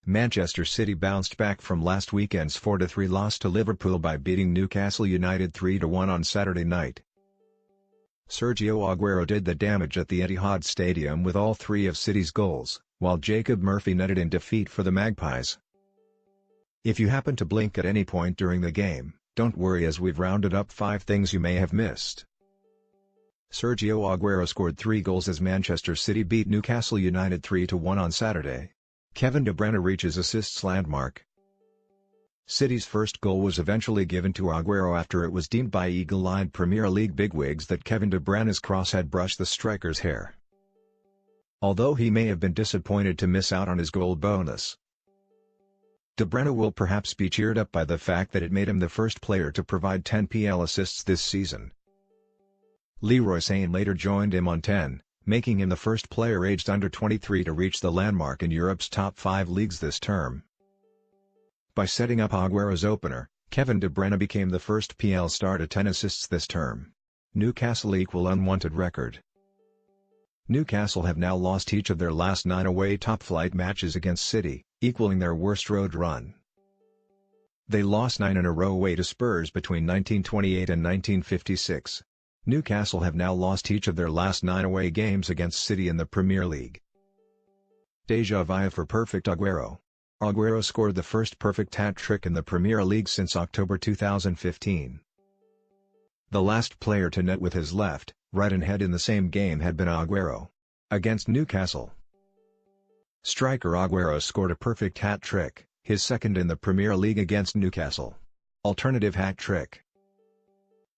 Manchester City bounced back from last weekend's 4-3 loss to Liverpool by beating Newcastle United 3-1 on Saturday night. Sergio Aguero did the damage at the Etihad Stadium with all three of City's goals, while Jacob Murphy netted in defeat for the Magpies. If you happen to blink at any point during the game, don't worry, as we've rounded up 5 things you may have missed. Sergio Aguero scored 3 goals as Manchester City beat Newcastle United 3-1 on Saturday. Kevin De Bruyne reaches assists landmark. City's first goal was eventually given to Aguero after it was deemed by eagle-eyed Premier League bigwigs that Kevin De Bruyne's cross had brushed the striker's hair. Although he may have been disappointed to miss out on his goal bonus, De Bruyne will perhaps be cheered up by the fact that it made him the first player to provide 10 PL assists this season. Leroy Sane later joined him on 10, making him the first player aged under 23 to reach the landmark in Europe's top 5 leagues this term. By setting up Aguero's opener, Kevin De Bruyne became the first PL star to 10 assists this term. Newcastle equal unwanted record. Newcastle have now lost each of their last 9 away top-flight matches against City, equaling their worst road run. They lost 9 in a row away to Spurs between 1928 and 1956. Newcastle have now lost each of their last 9 away games against City in the Premier League. Deja-vu for perfect Aguero. Aguero scored the first perfect hat-trick in the Premier League since October 2015. The last player to net with his left, right and head in the same game had been Aguero. Against Newcastle, striker Aguero scored a perfect hat-trick, his second in the Premier League against Newcastle. Alternative hat-trick.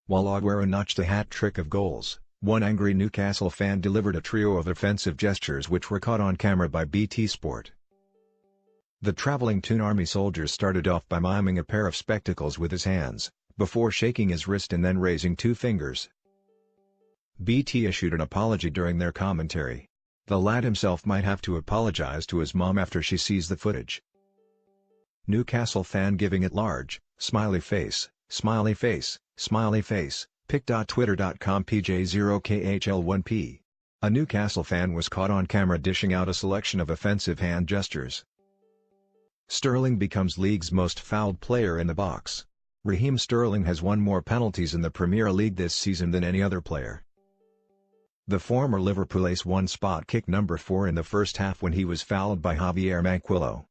While Aguero notched a hat-trick of goals, one angry Newcastle fan delivered a trio of offensive gestures which were caught on camera by BT Sport. The travelling Toon Army soldier started off by miming a pair of spectacles with his hands, before shaking his wrist and then raising 2 fingers. BT issued an apology during their commentary. The lad himself might have to apologise to his mom after she sees the footage. Newcastle fan giving it large, smiley face, smiley face, smiley face, pic.twitter.com pj0khl1p. A Newcastle fan was caught on camera dishing out a selection of offensive hand gestures. Sterling becomes league's most fouled player in the box. Raheem Sterling has won more penalties in the Premier League this season than any other player. The former Liverpool ace won spot kick number 4 in the first half when he was fouled by Javier Manquillo.